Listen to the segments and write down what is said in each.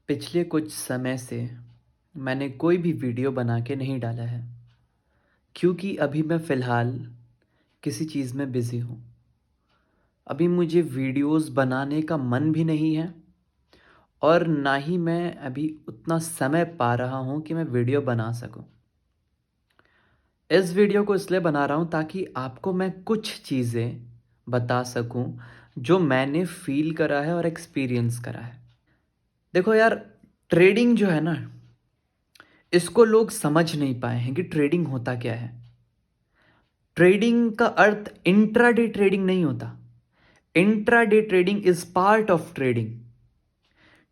पिछले कुछ समय से मैंने कोई भी वीडियो बना के नहीं डाला है क्योंकि अभी मैं फ़िलहाल किसी चीज़ में बिज़ी हूँ। अभी मुझे वीडियोस बनाने का मन भी नहीं है और ना ही मैं अभी उतना समय पा रहा हूँ कि मैं वीडियो बना सकूँ। इस वीडियो को इसलिए बना रहा हूँ ताकि आपको मैं कुछ चीज़ें बता सकूँ जो मैंने फ़ील करा है और एक्सपीरियंस करा है। देखो यार, ट्रेडिंग जो है ना, इसको लोग समझ नहीं पाए हैं कि ट्रेडिंग होता क्या है। ट्रेडिंग का अर्थ इंट्राडे ट्रेडिंग नहीं होता। Intraday trading is part of trading.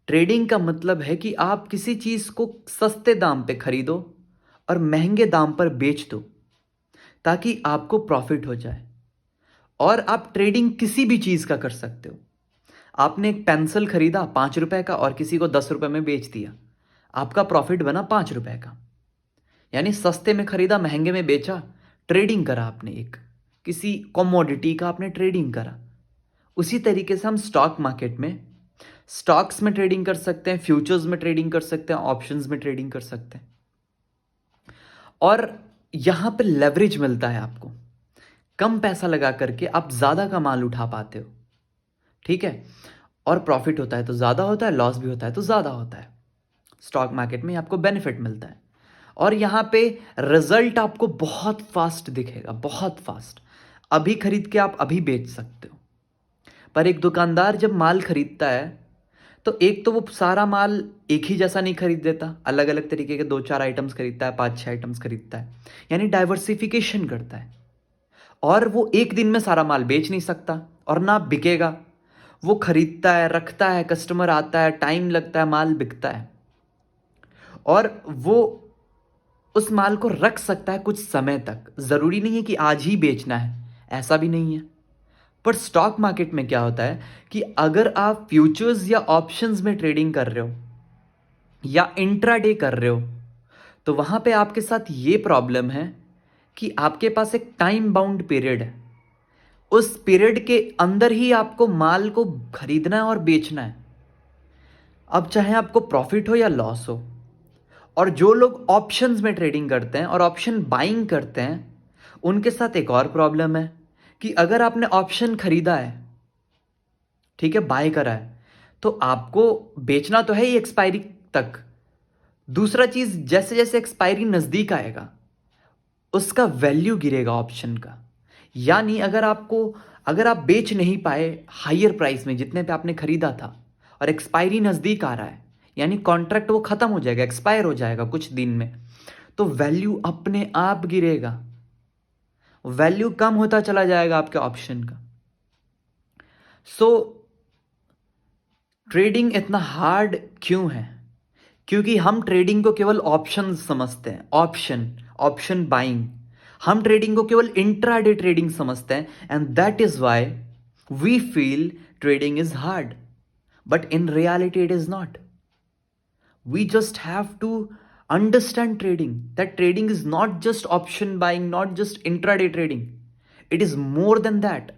Trading का मतलब है कि आप किसी चीज को सस्ते दाम पे खरीदो और महंगे दाम पर बेच दो ताकि आपको प्रॉफिट हो जाए। और आप ट्रेडिंग किसी भी चीज का कर सकते हो। आपने एक पेंसिल खरीदा 5 रुपए का और किसी को 10 रुपए में बेच दिया, आपका प्रॉफिट बना 5 रुपए का। यानी सस्ते में खरीदा, महंगे में बेचा, ट्रेडिंग करा आपने। एक किसी कमोडिटी का आपने ट्रेडिंग करा। उसी तरीके से हम स्टॉक मार्केट में स्टॉक्स में ट्रेडिंग कर सकते हैं, फ्यूचर्स में ट्रेडिंग कर सकते हैं, ऑप्शंस में ट्रेडिंग कर सकते हैं। और यहां पे लेवरेज मिलता है आपको। कम पैसा लगा करके आप ज्यादा का माल उठा पाते हो। ठीक है। और प्रॉफिट होता है तो ज्यादा होता है, लॉस भी होता है तो ज्यादा होता है। स्टॉक मार्केट में आपको बेनिफिट मिलता है और यहां पे रिजल्ट आपको बहुत फास्ट दिखेगा, बहुत फास्ट। अभी खरीद के आप अभी बेच सकते हो। पर एक दुकानदार जब माल खरीदता है तो एक तो वो सारा माल एक ही जैसा नहीं खरीद देता, अलग अलग तरीके के 2-4 आइटम्स खरीदता है, 5-6 आइटम्स खरीदता है। यानी डाइवर्सिफिकेशन करता है। और वो एक दिन में सारा माल बेच नहीं सकता और ना बिकेगा। वो खरीदता है, रखता है, कस्टमर आता है, टाइम लगता है, माल बिकता है। और वो उस माल को रख सकता है कुछ समय तक। जरूरी नहीं है कि आज ही बेचना है, ऐसा भी नहीं है। पर स्टॉक मार्केट में क्या होता है कि अगर आप फ्यूचर्स या ऑप्शंस में ट्रेडिंग कर रहे हो या इंट्राडे कर रहे हो तो वहां पे आपके साथ ये प्रॉब्लम है कि आपके पास एक टाइम बाउंड पीरियड है। उस पीरियड के अंदर ही आपको माल को खरीदना है और बेचना है। अब चाहे आपको प्रॉफिट हो या लॉस हो। और जो लोग ऑप्शंस में ट्रेडिंग करते हैं और ऑप्शन बाइंग करते हैं, उनके साथ एक और प्रॉब्लम है कि अगर आपने ऑप्शन खरीदा है, ठीक है, बाय करा है, तो आपको बेचना तो है ही एक्सपायरी तक। दूसरा चीज, जैसे जैसे एक्सपायरी नजदीक आएगा उसका वैल्यू गिरेगा ऑप्शन का। यानी अगर आप बेच नहीं पाए हायर प्राइस में जितने पे आपने खरीदा था और एक्सपायरी नजदीक आ रहा है, यानी कॉन्ट्रैक्ट वो खत्म हो जाएगा, एक्सपायर हो जाएगा कुछ दिन में, तो वैल्यू अपने आप गिरेगा। वैल्यू कम होता चला जाएगा आपके ऑप्शन का। सो ट्रेडिंग इतना हार्ड क्यों है? क्योंकि हम ट्रेडिंग को केवल ऑप्शन समझते हैं। Option option buying. हम ट्रेडिंग को केवल इंट्राडे ट्रेडिंग समझते हैं and that is why we feel trading is hard. But in reality it is not. We just have to understand trading. That trading is not just option buying, not just intraday trading. It is more than that.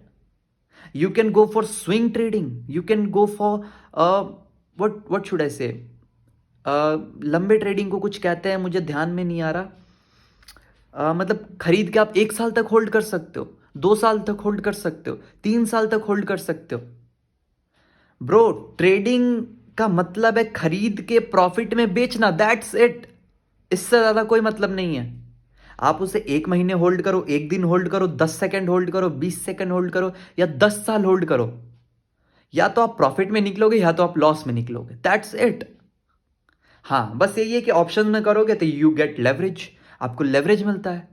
You can go for swing trading. You can go for what should I say? लंबे trading को कुछ कहते हैं, मुझे ध्यान में नहीं आ रहा। मतलब खरीद के आप 1 साल तक होल्ड कर सकते हो, 2 साल तक होल्ड कर सकते हो, 3 साल तक होल्ड कर सकते हो। ब्रो, ट्रेडिंग का मतलब है खरीद के प्रॉफिट में बेचना, दैट्स इट। इससे ज्यादा कोई मतलब नहीं है। आप उसे 1 महीने होल्ड करो, 1 दिन होल्ड करो, 10 सेकेंड होल्ड करो, 20 सेकेंड होल्ड करो या 10 साल होल्ड करो, या तो आप प्रॉफिट में निकलोगे या तो आप लॉस में निकलोगे, दैट्स इट। हाँ, बस यही है कि ऑप्शन में करोगे तो यू गेट लेवरेज। आपको लेवरेज मिलता है,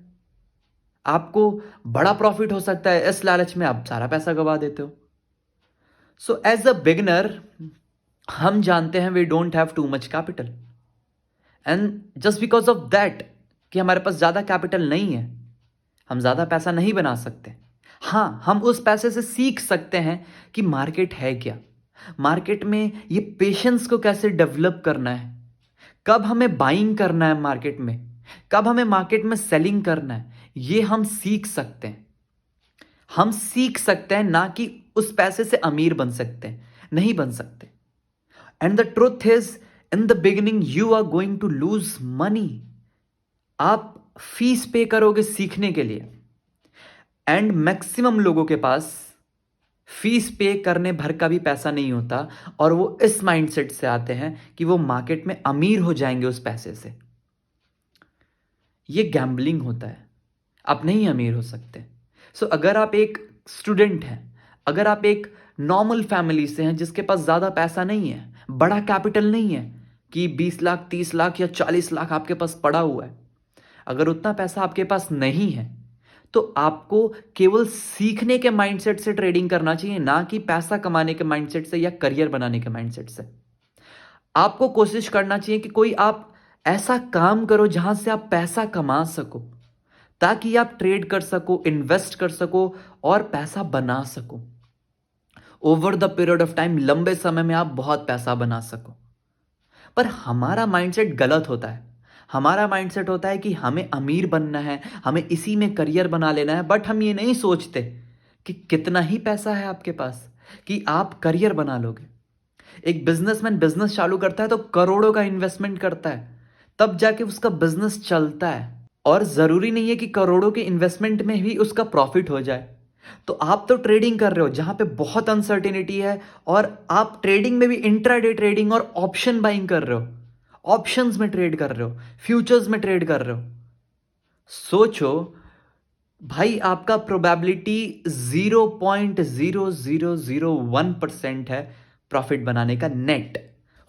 आपको बड़ा प्रॉफिट हो सकता है। इस लालच में आप सारा पैसा गवा देते हो। सो एज अ बिगिनर हम जानते हैं we don't have too much capital and just because of that कि हमारे पास ज्यादा कैपिटल नहीं है, हम ज्यादा पैसा नहीं बना सकते। हाँ, हम उस पैसे से सीख सकते हैं कि मार्केट है क्या, मार्केट में ये पेशेंस को कैसे डेवलप करना है, कब हमें बाइंग करना है मार्केट में, कब हमें मार्केट में सेलिंग करना है, ये हम सीख सकते हैं। हम सीख सकते हैं, ना कि उस पैसे से अमीर बन सकते हैं, नहीं बन सकते। And the truth is in the beginning you are going to lose money. आप फीस पे करोगे सीखने के लिए, एंड मैक्सिमम लोगों के पास फीस पे करने भर का भी पैसा नहीं होता, और वो इस माइंडसेट से आते हैं कि वो मार्केट में अमीर हो जाएंगे उस पैसे से। ये गैम्बलिंग होता है, आप नहीं अमीर हो सकते। सो अगर आप एक स्टूडेंट हैं, अगर आप एक नॉर्मल फैमिली से हैं जिसके पास ज़्यादा पैसा नहीं है, बड़ा कैपिटल नहीं है कि 20 लाख 30 लाख या 40 लाख आपके पास पड़ा हुआ है, अगर उतना पैसा आपके पास नहीं है तो आपको केवल सीखने के माइंडसेट से ट्रेडिंग करना चाहिए, ना कि पैसा कमाने के माइंडसेट से या करियर बनाने के माइंडसेट से। आपको कोशिश करना चाहिए कि कोई आप ऐसा काम करो जहां से आप पैसा कमा सको, ताकि आप ट्रेड कर सको, इन्वेस्ट कर सको और पैसा बना सको। Over the period of time, लंबे समय में आप बहुत पैसा बना सको। पर हमारा माइंडसेट गलत होता है। हमारा माइंडसेट होता है कि हमें अमीर बनना है, हमें इसी में करियर बना लेना है, बट हम ये नहीं सोचते कि कितना ही पैसा है आपके पास कि आप करियर बना लोगे। एक बिजनेसमैन बिजनेस चालू करता है तो करोड़ों का इन्वेस्टमेंट करता है, तब जाके उसका बिजनेस चलता है। और जरूरी नहीं है कि करोड़ों के इन्वेस्टमेंट में भी उसका प्रॉफिट हो जाए। तो आप तो ट्रेडिंग कर रहे हो जहां पे बहुत अनसर्टेनिटी है, और आप ट्रेडिंग में भी इंट्राडे ट्रेडिंग और ऑप्शन बाइंग कर रहे हो, ऑप्शंस में ट्रेड कर रहे हो, फ्यूचर्स में ट्रेड कर रहे हो। सोचो भाई, आपका प्रोबेबिलिटी 0.0001% है प्रॉफिट बनाने का नेट।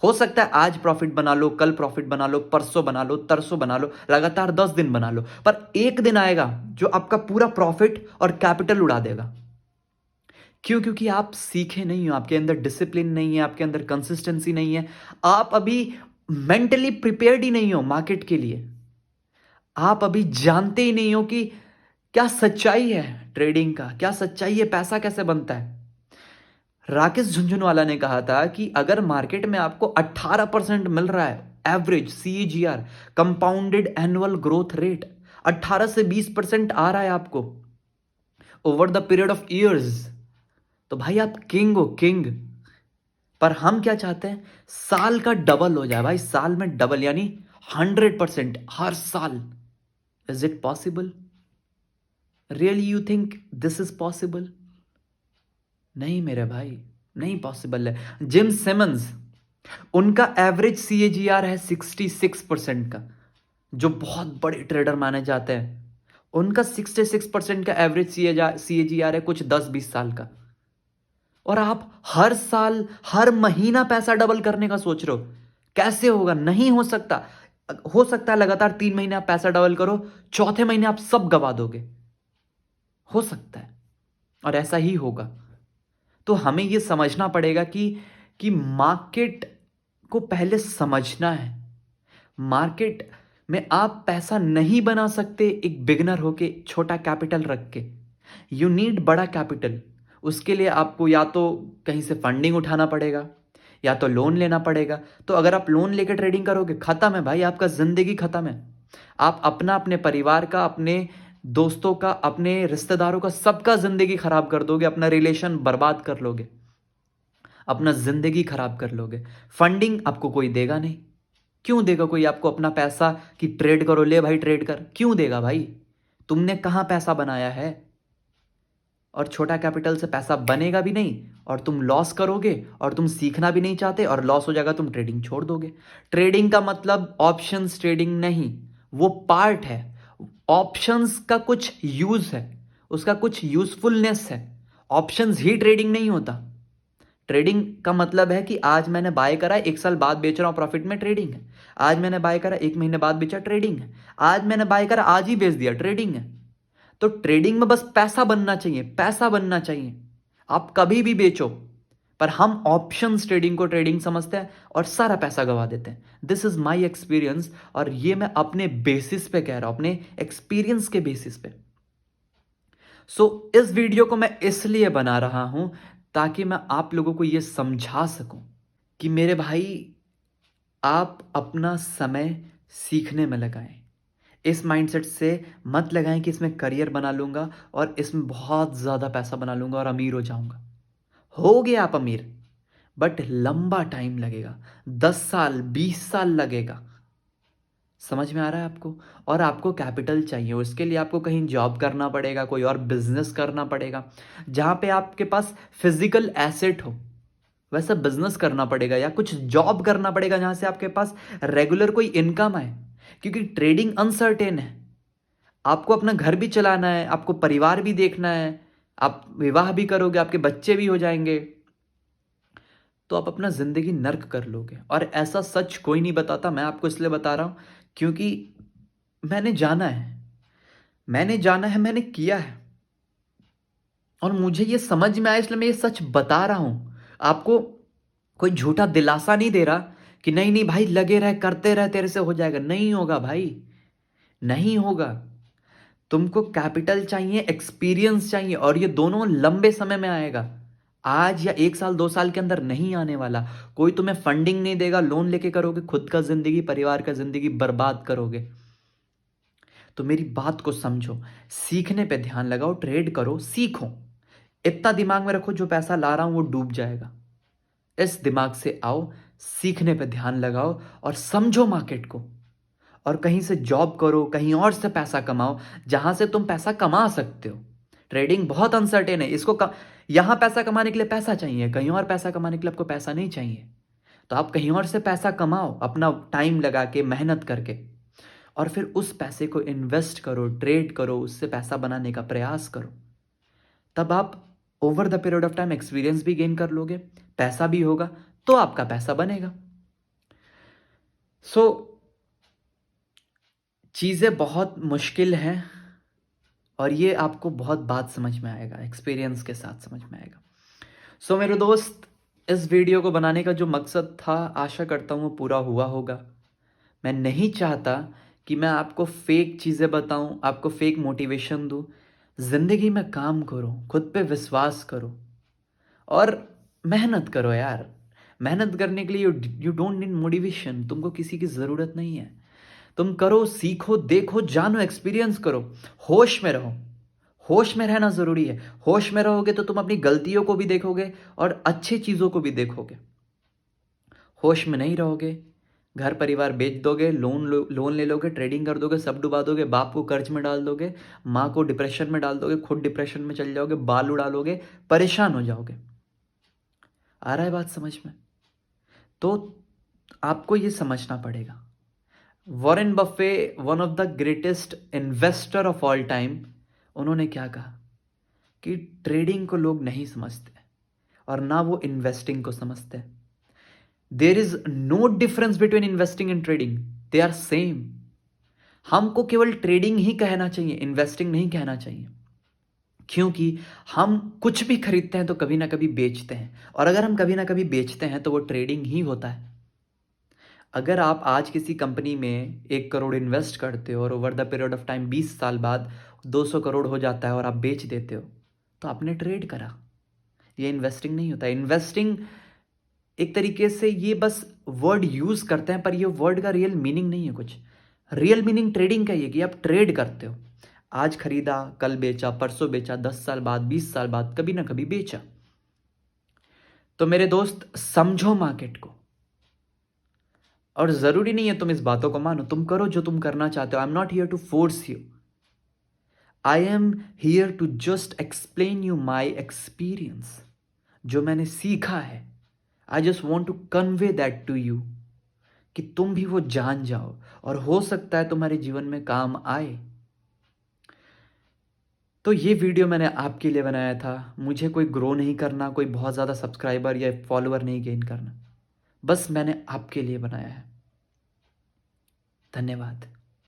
हो सकता है आज प्रॉफिट बना लो, कल प्रॉफिट बना लो, परसों बना लो, तरसों बना लो, लगातार 10 दिन बना लो, पर एक दिन आएगा जो आपका पूरा प्रॉफिट और कैपिटल उड़ा देगा। क्यों? क्योंकि आप सीखे नहीं हो, आपके अंदर डिसिप्लिन नहीं है, आपके अंदर कंसिस्टेंसी नहीं है, आप अभी मेंटली प्रिपेयर्ड ही नहीं हो मार्केट के लिए। आप अभी जानते ही नहीं हो कि क्या सच्चाई है ट्रेडिंग का, क्या सच्चाई है, पैसा कैसे बनता है। राकेश झुंझुनवाला ने कहा था कि अगर मार्केट में आपको 18% मिल रहा है average CAGR, compounded annual growth rate, 18 से 20% आ रहा है आपको over the period of years, तो भाई आप किंग हो, किंग। पर हम क्या चाहते हैं? साल का डबल हो जाए भाई, साल में डबल, यानी 100% हर साल। Is it possible? Really you think this is possible? नहीं मेरे भाई, नहीं पॉसिबल है। जिम सिमंस, उनका एवरेज CAGR है 66% का, जो बहुत बड़े ट्रेडर माने जाते हैं। उनका 66% का एवरेज CAGR है, कुछ 10-20 साल का। और आप हर साल हर महीना पैसा डबल करने का सोच रहे हो। कैसे होगा? नहीं हो सकता। हो सकता है लगातार 3 महीने आप पैसा डबल करो, चौथे महीने आप सब गवा दोगे, हो सकता है, और ऐसा ही होगा। तो हमें यह समझना पड़ेगा कि मार्केट को पहले समझना है। मार्केट में आप पैसा नहीं बना सकते एक बिगनर होके, छोटा कैपिटल रख के। यू नीड बड़ा कैपिटल। उसके लिए आपको या तो कहीं से फंडिंग उठाना पड़ेगा, या तो लोन लेना पड़ेगा। तो अगर आप लोन लेकर ट्रेडिंग करोगे, खत्म है भाई, आपका जिंदगी खत्म है। आप अपना, अपने परिवार का, अपने दोस्तों का, अपने रिश्तेदारों का, सबका जिंदगी खराब कर दोगे, अपना रिलेशन बर्बाद कर लोगे, अपना जिंदगी खराब कर लोगे। फंडिंग आपको कोई देगा नहीं। क्यों देगा कोई आपको अपना पैसा कि ट्रेड करो, ले भाई ट्रेड कर? क्यों देगा भाई? तुमने कहां पैसा बनाया है? और छोटा कैपिटल से पैसा बनेगा भी नहीं, और तुम लॉस करोगे, और तुम सीखना भी नहीं चाहते, और लॉस हो जाएगा, तुम ट्रेडिंग छोड़ दोगे। ट्रेडिंग का मतलब ऑप्शंस ट्रेडिंग नहीं, वो पार्ट है। ऑप्शंस का कुछ यूज है, उसका कुछ यूजफुलनेस है। ऑप्शंस ही ट्रेडिंग नहीं होता। ट्रेडिंग का मतलब है कि आज मैंने बाय करा, 1 साल बाद बेच रहा हूं, प्रॉफिट में, ट्रेडिंग है। आज मैंने बाय करा, 1 महीने बाद बेचा, ट्रेडिंग है। आज मैंने बाय करा, आज ही बेच दिया, ट्रेडिंग है। तो ट्रेडिंग में बस पैसा बनना चाहिए, पैसा बनना चाहिए। आप कभी भी बेचो, पर हम ऑप्शंस ट्रेडिंग को ट्रेडिंग समझते हैं और सारा पैसा गवा देते हैं। दिस इज माई एक्सपीरियंस, और ये मैं अपने बेसिस पे कह रहा हूं, अपने एक्सपीरियंस के बेसिस पे। इस वीडियो को मैं इसलिए बना रहा हूं ताकि मैं आप लोगों को यह समझा सकूं कि मेरे भाई, आप अपना समय सीखने में लगाएं। इस माइंडसेट से मत लगाएं कि इसमें करियर बना लूंगा और इसमें बहुत ज़्यादा पैसा बना लूंगा और अमीर हो जाऊंगा। हो गए आप अमीर, बट लंबा टाइम लगेगा, 10 साल 20 साल लगेगा। समझ में आ रहा है आपको? और आपको कैपिटल चाहिए, उसके लिए आपको कहीं जॉब करना पड़ेगा, कोई और बिजनेस करना पड़ेगा जहाँ पे आपके पास फिजिकल एसेट हो, वैसा बिजनेस करना पड़ेगा या कुछ जॉब करना पड़ेगा जहाँ से आपके पास रेगुलर कोई इनकम आए। क्योंकि ट्रेडिंग अनसर्टेन है, आपको अपना घर भी चलाना है, आपको परिवार भी देखना है, आप विवाह भी करोगे, आपके बच्चे भी हो जाएंगे, तो आप अपना जिंदगी नर्क कर लोगे। और ऐसा सच कोई नहीं बताता, मैं आपको इसलिए बता रहा हूं क्योंकि मैंने जाना है, मैंने किया है, और मुझे ये समझ में आया, इसलिए मैं ये सच बता रहा हूं आपको। कोई झूठा दिलासा नहीं दे रहा कि नहीं नहीं भाई लगे रहे, करते रहे, तेरे से हो जाएगा। नहीं होगा भाई, नहीं होगा। तुमको कैपिटल चाहिए, एक्सपीरियंस चाहिए, और ये दोनों लंबे समय में आएगा। आज या 1 साल 2 साल के अंदर नहीं आने वाला। कोई तुम्हें फंडिंग नहीं देगा, लोन लेके करोगे, खुद का जिंदगी परिवार का जिंदगी बर्बाद करोगे। तो मेरी बात को समझो, सीखने पे ध्यान लगाओ, ट्रेड करो, सीखो। इतना दिमाग में रखो, जो पैसा ला रहा हूं वो डूब जाएगा। इस दिमाग से आओ, सीखने पे ध्यान लगाओ और समझो मार्केट को, और कहीं से जॉब करो, कहीं और से पैसा कमाओ जहां से तुम पैसा कमा सकते हो। ट्रेडिंग बहुत अनसर्टेन है, यहां पैसा कमाने के लिए पैसा चाहिए, कहीं और पैसा कमाने के लिए आपको पैसा नहीं चाहिए। तो आप कहीं और से पैसा कमाओ, अपना टाइम लगा के, मेहनत करके, और फिर उस पैसे को इन्वेस्ट करो, ट्रेड करो, उससे पैसा बनाने का प्रयास करो। तब आप over the period of time experience भी गेन कर लोगे, पैसा भी होगा, तो आपका पैसा बनेगा। सो चीज़ें बहुत मुश्किल हैं, और ये आपको बहुत बात समझ में आएगा, एक्सपीरियंस के साथ समझ में आएगा। सो मेरे दोस्त, इस वीडियो को बनाने का जो मकसद था, आशा करता हूँ वो पूरा हुआ होगा। मैं नहीं चाहता कि मैं आपको फेक चीज़ें बताऊं, आपको फेक मोटिवेशन दूं। जिंदगी में काम करो, खुद पे विश्वास करो, और मेहनत करो यार। मेहनत करने के लिए यू डोंट नीड मोटिवेशन, तुमको किसी की ज़रूरत नहीं है। तुम करो, सीखो, देखो, जानो, एक्सपीरियंस करो, होश में रहो। होश में रहना ज़रूरी है। होश में रहोगे तो तुम अपनी गलतियों को भी देखोगे और अच्छी चीज़ों को भी देखोगे। होश में नहीं रहोगे, घर परिवार बेच दोगे, लोन ले लोगे, ट्रेडिंग कर दोगे, सब डुबा दोगे, बाप को कर्ज में डाल दोगे, माँ को डिप्रेशन में डाल दोगे, खुद डिप्रेशन में चल जाओगे, बाल उड़ा लोगे, परेशान हो जाओगे। आ रहा है बात समझ में? तो आपको ये समझना पड़ेगा। Warren Buffett, one of the greatest investor of all time, उन्होंने क्या कहा कि ट्रेडिंग को लोग नहीं समझते और ना वो इन्वेस्टिंग को समझते। There is no difference between investing and trading, they are same. हमको केवल ट्रेडिंग ही कहना चाहिए, इन्वेस्टिंग नहीं कहना चाहिए। क्योंकि हम कुछ भी खरीदते हैं तो कभी ना कभी बेचते हैं, और अगर हम कभी ना कभी बेचते हैं तो वो ट्रेडिंग ही होता है। अगर आप आज किसी कंपनी में 1 करोड़ इन्वेस्ट करते हो और over the period of time 20 साल बाद 200 करोड़ हो जाता है और आप बेच देते हो, तो आपने ट्रेड करा। ये इन्वेस्टिंग नहीं होता। इन्वेस्टिंग एक तरीके से ये बस वर्ड यूज करते हैं, पर ये वर्ड का रियल मीनिंग नहीं है कुछ। रियल मीनिंग ट्रेडिंग का ये कि आप ट्रेड करते हो, आज खरीदा, कल बेचा, परसों बेचा, 10 साल बाद, 20 साल बाद कभी ना कभी बेचा। तो मेरे दोस्त, समझो मार्केट को, और जरूरी नहीं है तुम इस बातों को मानो, तुम करो जो तुम करना चाहते हो। I am not here to force you, I am here to just explain you my experience, जो मैंने सीखा है। I just want to convey that to you, कि तुम भी वो जान जाओ, और हो सकता है तुम्हारे जीवन में काम आए। तो ये वीडियो मैंने आपके लिए बनाया था। मुझे कोई ग्रो नहीं करना, कोई बहुत ज़्यादा सब्सक्राइबर या फॉलोअर नहीं गेन करना, बस मैंने आपके लिए बनाया है। धन्यवाद।